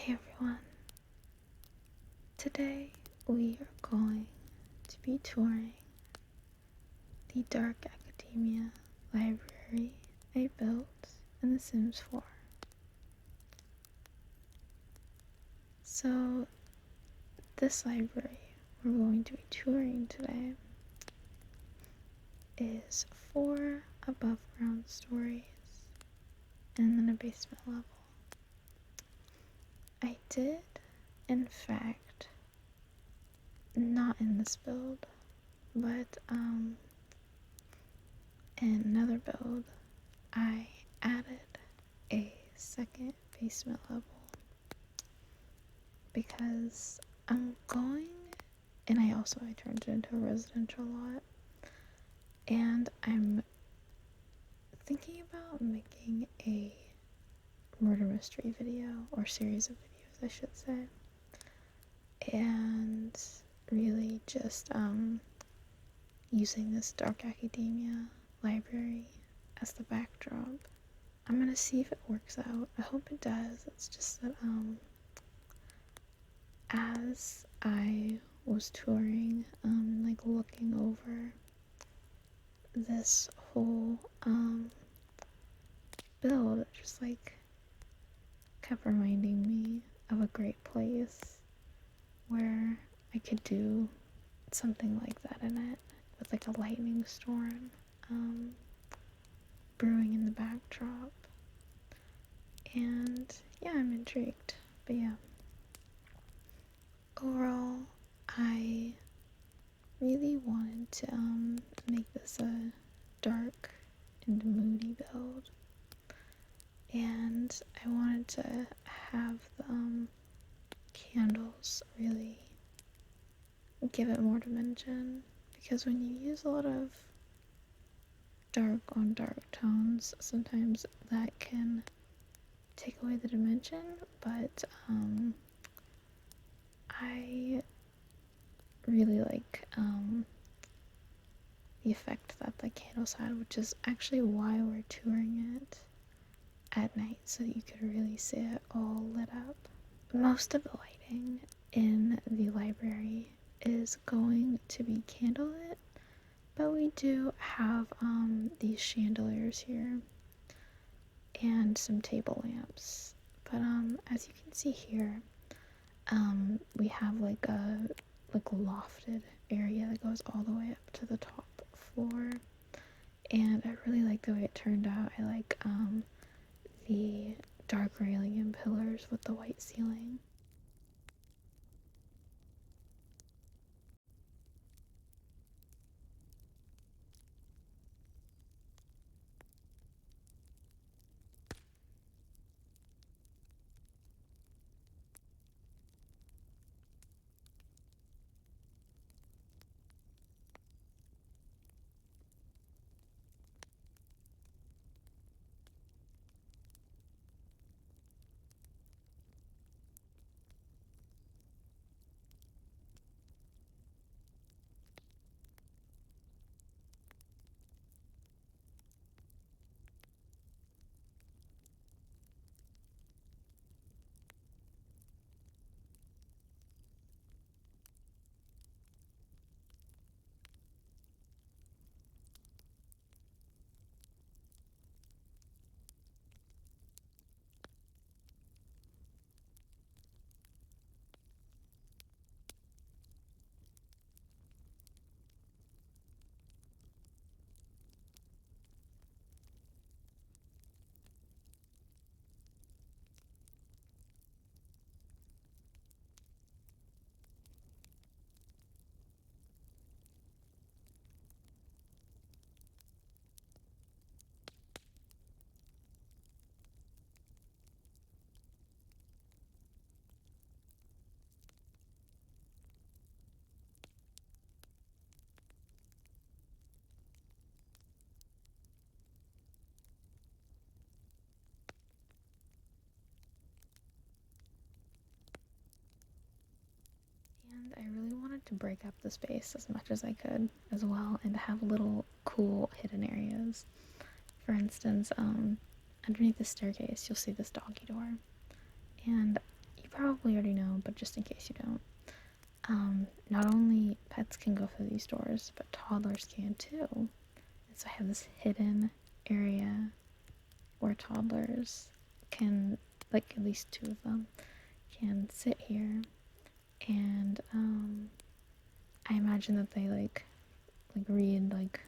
Hey everyone, today we are going to be touring the Dark Academia library I built in The Sims 4. So this library we're going to be touring today is 4 above ground stories and then a basement level. I did, in fact, not in this build, but in another build, I added a second basement level because I'm going, and I turned it into a residential lot, and I'm thinking about making a murder mystery video, or series of videos I should say, and really just using this Dark Academia library as the backdrop. I'm gonna see if it works out. I hope it does. It's just that as I was touring, like looking over this whole build, it just like kept reminding me of a great place where I could do something like that in it, with like a lightning storm brewing in the backdrop. And yeah, I'm intrigued. But yeah, overall, I really wanted to make this a dark and moody build, and I wanted to have the candles really give it more dimension, because when you use a lot of dark on dark tones, sometimes that can take away the dimension, but I really like the effect that the candles had, which is actually why we're touring it at night, so that you could really see it all lit up. Most of the lighting in the library is going to be candlelit, but we do have these chandeliers here and some table lamps. But as you can see here, we have like a lofted area that goes all the way up to the top floor, and I really like the way it turned out. I like the dark railing and pillars with the white ceiling. And I really wanted to break up the space as much as I could as well, and to have little cool hidden areas. For instance, underneath the staircase you'll see this doggy door, and you probably already know, but just in case you don't, not only pets can go through these doors, but toddlers can too. And so I have this hidden area where toddlers can, like at least two of them, can sit here, and I imagine that they read like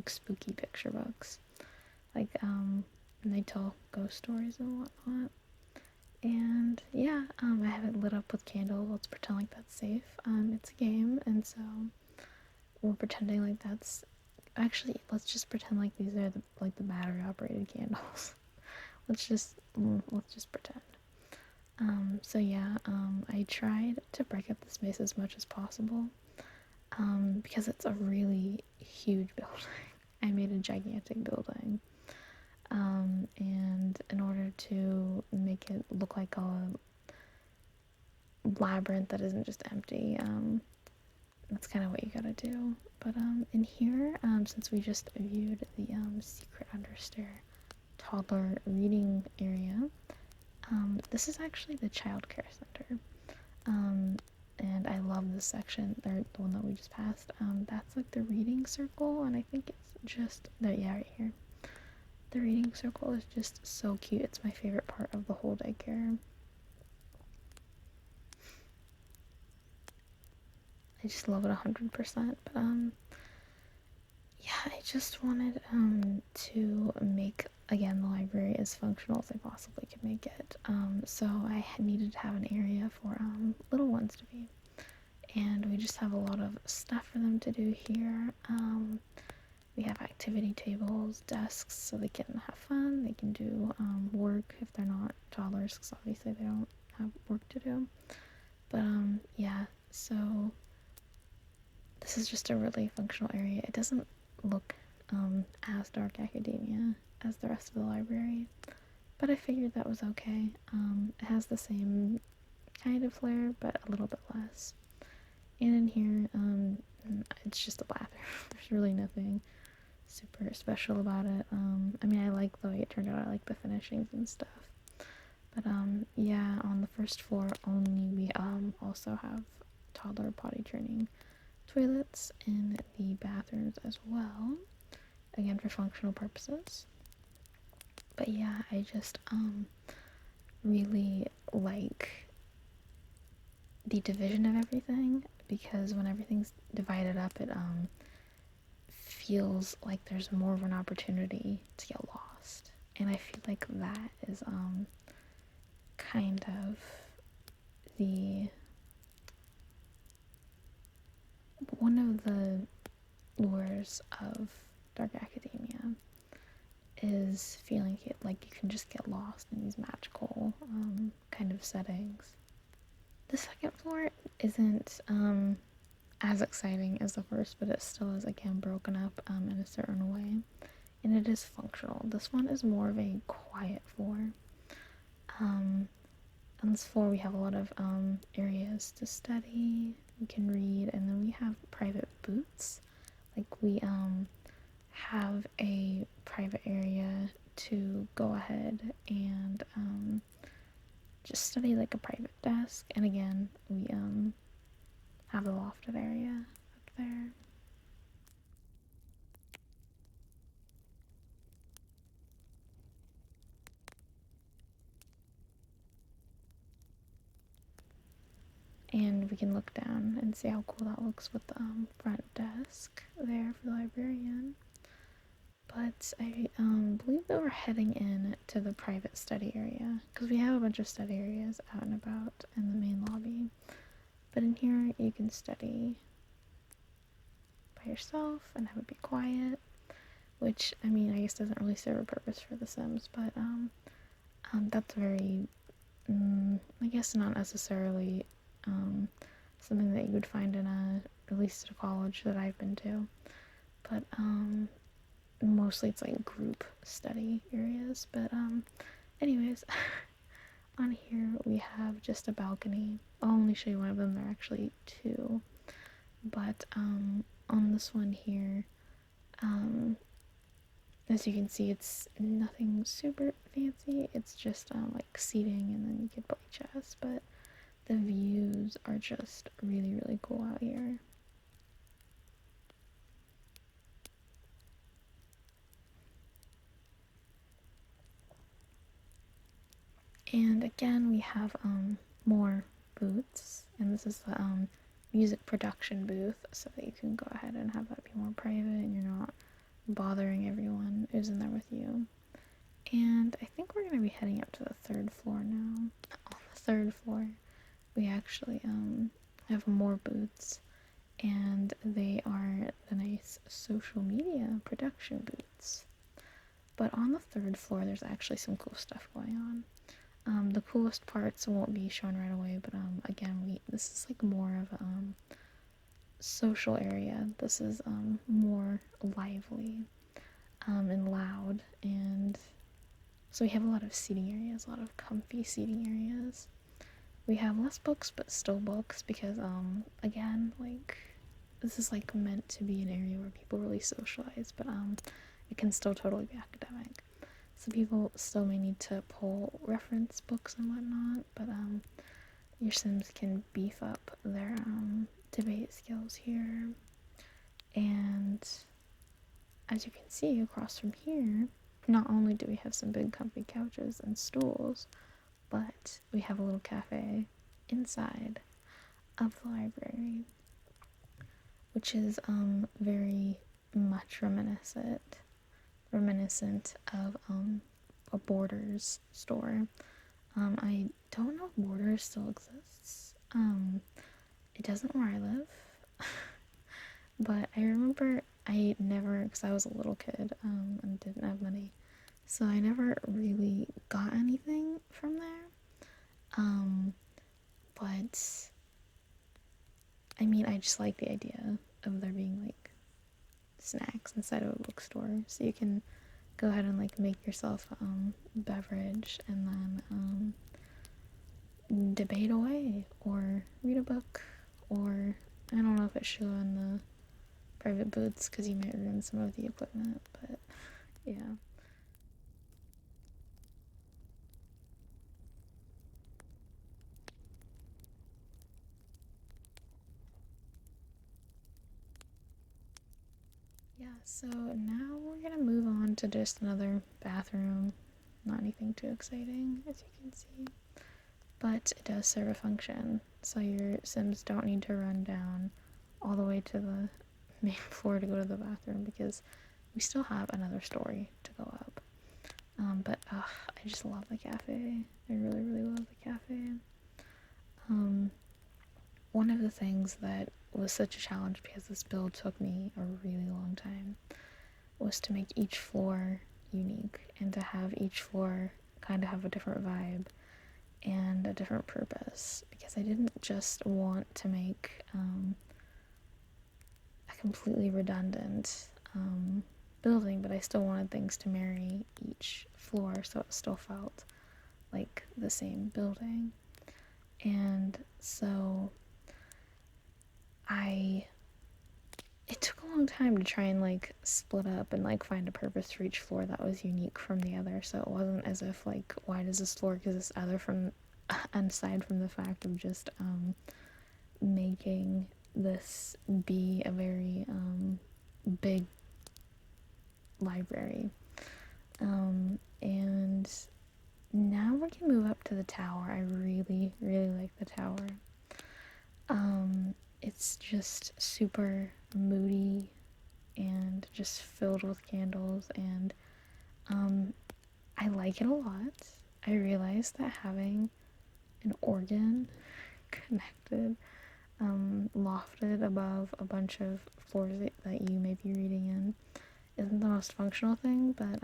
spooky picture books, and they tell ghost stories and whatnot. And yeah, I have it lit up with candles. Let's pretend like that's safe. It's a game, and so we're pretending like that's actually. Let's just pretend like these are the battery operated candles. let's just pretend. So yeah, I tried to break up the space as much as possible. Because it's a really huge building. I made a gigantic building. And in order to make it look like a labyrinth that isn't just empty, that's kind of what you gotta do. But in here, since we just viewed the secret understair toddler reading area, this is actually the child care center. And I love this section, the one that we just passed. That's like the reading circle, and I think it's just there. Yeah, right here. The reading circle is just so cute. It's my favorite part of the whole daycare. I just love it 100%. But yeah, I just wanted to make again the library as functional as I possibly could make it. So I needed to have an area for little ones to be, and we just have a lot of stuff for them to do here. We have activity tables, desks, so they can have fun. They can do work if they're not toddlers, because obviously they don't have work to do. But yeah, so this is just a really functional area. It doesn't look as dark academia as the rest of the library, but I figured that was okay. It has the same kind of flair, but a little bit less. And in here, it's just a bathroom. There's really nothing super special about it. I mean, I like the way it turned out. I like the finishings and stuff. But yeah, on the first floor only, we also have toddler potty training toilets in the bathrooms as well. Again, for functional purposes. But yeah, I just really like the division of everything, because when everything's divided up, it feels like there's more of an opportunity to get lost. And I feel like that is kind of the one of the lures of dark academia is feeling like you can just get lost in these magical kind of settings. The second floor isn't as exciting as the first, but it still is again broken up in a certain way, and it is functional. This one is more of a quiet floor. On this floor we have a lot of areas to study, we can read, and then we have private booths. Like we have a private area to go ahead and just study, like a private desk. And again, we have a lofted area up there. And we can look down and see how cool that looks with the front desk there for the librarian. But I believe that we're heading in to the private study area, because we have a bunch of study areas out and about in the main lobby. But in here you can study by yourself and have it be quiet, which, I mean, I guess doesn't really serve a purpose for The Sims, but that's very, I guess not necessarily something that you would find in at least at a college that I've been to, but mostly it's like group study areas. But anyways, on here we have just a balcony. I'll only show you one of them. There are actually two, but on this one here, as you can see, it's nothing super fancy. It's just like seating, and then you can play chess. But the views are just really, really cool out here. And again, we have more booths, and this is the music production booth, so that you can go ahead and have that be more private, and you're not bothering everyone who's in there with you. And I think we're gonna be heading up to the third floor now. On the third floor, we actually have more booths, and they are the nice social media production booths. But on the third floor, there's actually some cool stuff going on. The coolest parts won't be shown right away, but again, this is like more of a social area. This is more lively and loud, and so we have a lot of seating areas, a lot of comfy seating areas. We have less books, but still books, because again, like, this is like meant to be an area where people really socialize, but it can still totally be academic. So people still may need to pull reference books and whatnot, but your Sims can beef up their debate skills here. And as you can see across from here, not only do we have some big comfy couches and stools, but we have a little cafe inside of the library, which is very much reminiscent of a Borders store. I don't know if Borders still exists. It doesn't where I live, but I remember I never, because I was a little kid and didn't have money, so I never really got anything from there. But I mean, I just like the idea of there being like snacks inside of a bookstore, so you can go ahead and like make yourself beverage, and then debate away or read a book, or I don't know if it should in the private booths because you might ruin some of the equipment, but yeah. Yeah, so now we're gonna move on to just another bathroom. Not anything too exciting, as you can see, but it does serve a function, so your Sims don't need to run down all the way to the main floor to go to the bathroom, because we still have another story to go up. But I just love the cafe. I really, really love the cafe. One of the things that was such a challenge, because this build took me a really long time, was to make each floor unique, and to have each floor kind of have a different vibe and a different purpose, because I didn't just want to make a completely redundant building, but I still wanted things to marry each floor so it still felt like the same building. And so it took a long time to try and like split up and like find a purpose for each floor that was unique from the other, so it wasn't as if like, why does this floor exist other from aside from the fact of just making this be a very big library. And now we can move up to the tower. I really, really like the tower. It's just super moody and just filled with candles, and I like it a lot. I realized that having an organ connected, lofted above a bunch of floors that you may be reading in isn't the most functional thing, but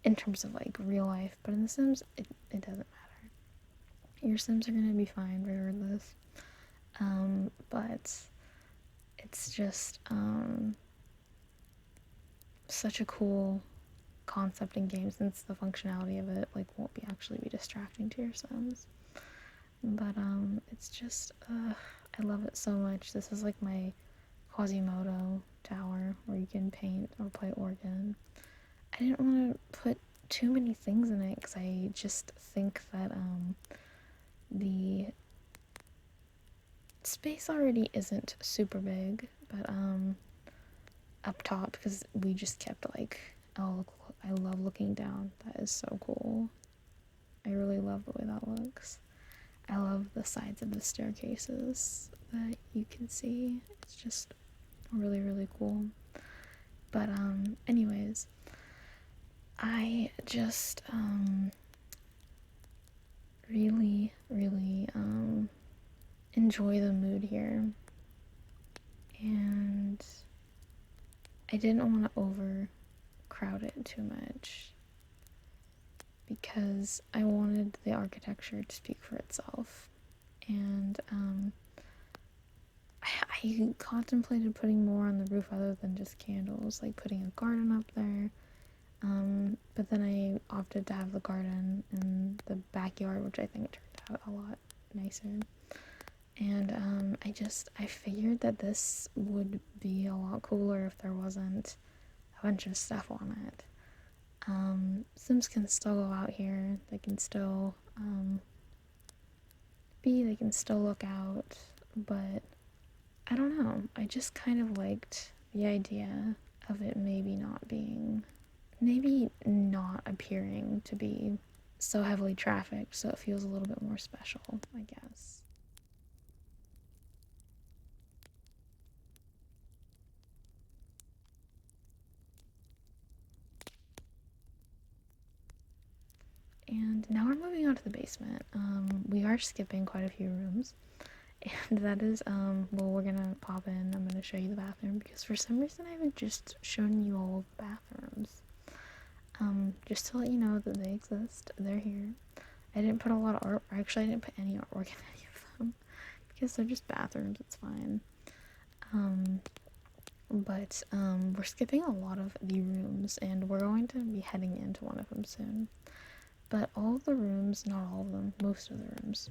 in terms of like real life, but in The Sims, it doesn't matter. Your Sims are gonna be fine regardless. But it's just such a cool concept in games, since the functionality of it like won't be actually be distracting to your Sims. But it's just I love it so much. This is like my Quasimodo tower where you can paint or play organ. I didn't want to put too many things in it because I just think that the space already isn't super big, but up top, because we just kept like, oh, I love looking down. That is so cool. I really love the way that looks. I love the sides of the staircases that you can see. It's just really, really cool. But anyways, I just really, really enjoy the mood here, and I didn't want to overcrowd it too much because I wanted the architecture to speak for itself. And I contemplated putting more on the roof other than just candles, like putting a garden up there. But then I opted to have the garden in the backyard, which I think turned out a lot nicer. And I figured that this would be a lot cooler if there wasn't a bunch of stuff on it. Sims can still go out here, they can still they can still look out, but I don't know, I just kind of liked the idea of it maybe not appearing to be so heavily trafficked, so it feels a little bit more special, I guess. And now we're moving on to the basement. We are skipping quite a few rooms. And that is, well, we're gonna pop in. I'm gonna show you the bathroom because for some reason I haven't just shown you all the bathrooms. Just to let you know that they exist. They're here. I didn't put a lot of art. Actually, I didn't put any artwork in any of them because they're just bathrooms. It's fine. But we're skipping a lot of the rooms, and we're going to be heading into one of them soon. But all of the rooms, not all of them, most of the rooms,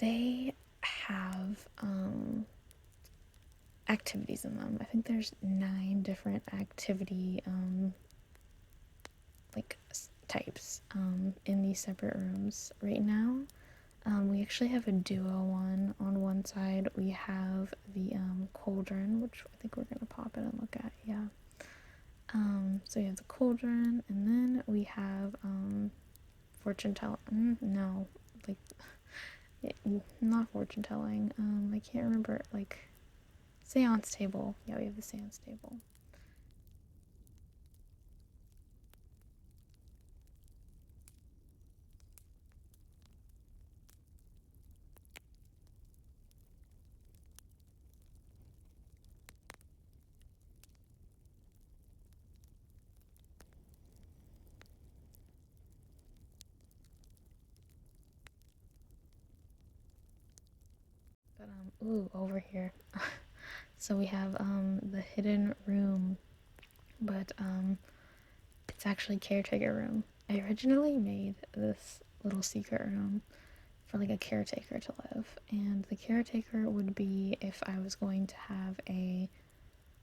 they have activities in them. I think there's 9 different activity like types in these separate rooms. Right now, we actually have a duo one on one side. We have the cauldron, which I think we're gonna pop in and look at. Yeah. So we have the cauldron, and then we have fortune telling. No, like not fortune telling. I can't remember. Like seance table. Yeah, we have the seance table. But ooh, over here. So we have the hidden room, but it's actually Caretaker Room. I originally made this little secret room for like a caretaker to live, and the caretaker would be if I was going to have a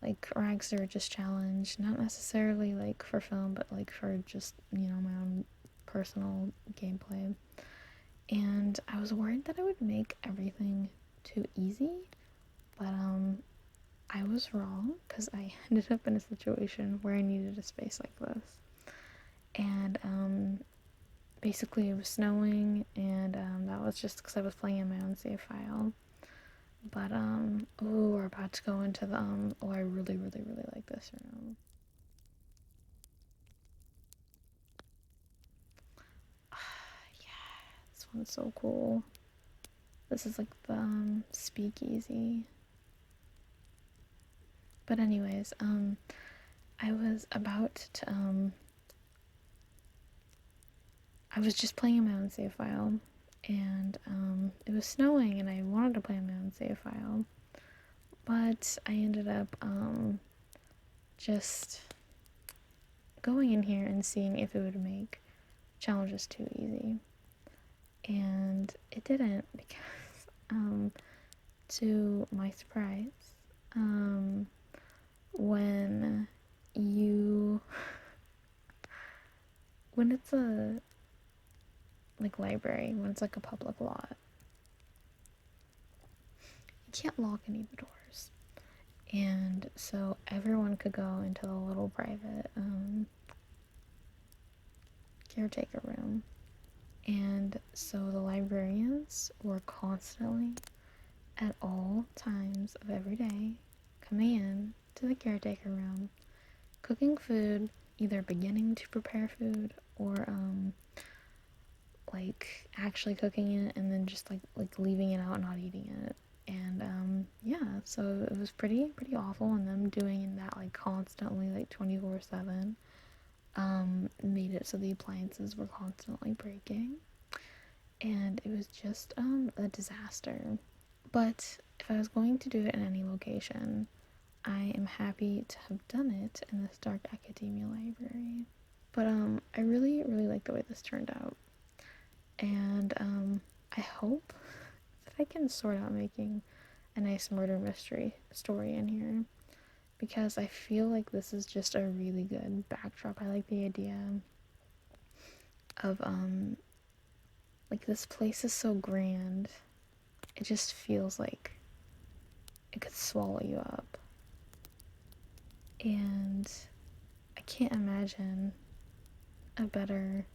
like rags to riches challenge, not necessarily like for film, but like for just, you know, my own personal gameplay. And I was worried that I would make everything too easy, but I was wrong because I ended up in a situation where I needed a space like this. And basically it was snowing, and that was just because I was playing in my own save file. But oh, we're about to go into the oh, I really, really, really like this room. Yeah, this one's so cool. This is like the speakeasy. But anyways, I was about to I was just playing in my own save file, and it was snowing, and I wanted to play in my own save file, but I ended up just going in here and seeing if it would make challenges too easy, and it didn't because to my surprise, um, when you when it's a like library, when it's like a public lot, you can't lock any of the doors. And so everyone could go into the little private caretaker room. And so the librarians were constantly, at all times of every day, coming in to the caretaker room, cooking food, either beginning to prepare food or like actually cooking it and then just like leaving it out and not eating it. And yeah, so it was pretty awful, and them doing that like constantly, like 24/7, made it so the appliances were constantly breaking, and it was just a disaster. But if I was going to do it in any location, I am happy to have done it in this dark academia library. But I really like the way this turned out, and I hope that I can sort out making a nice murder mystery story in here, because I feel like this is just a really good backdrop. I like the idea of like, this place is so grand, it just feels like it could swallow you up. And I can't imagine a better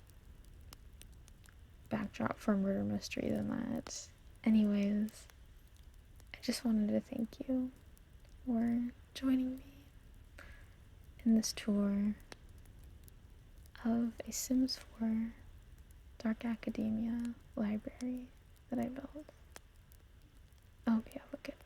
backdrop for a murder mystery than that. Anyways, I just wanted to thank you for joining me in this tour of a Sims 4 Dark Academia library that I built. I hope you have a good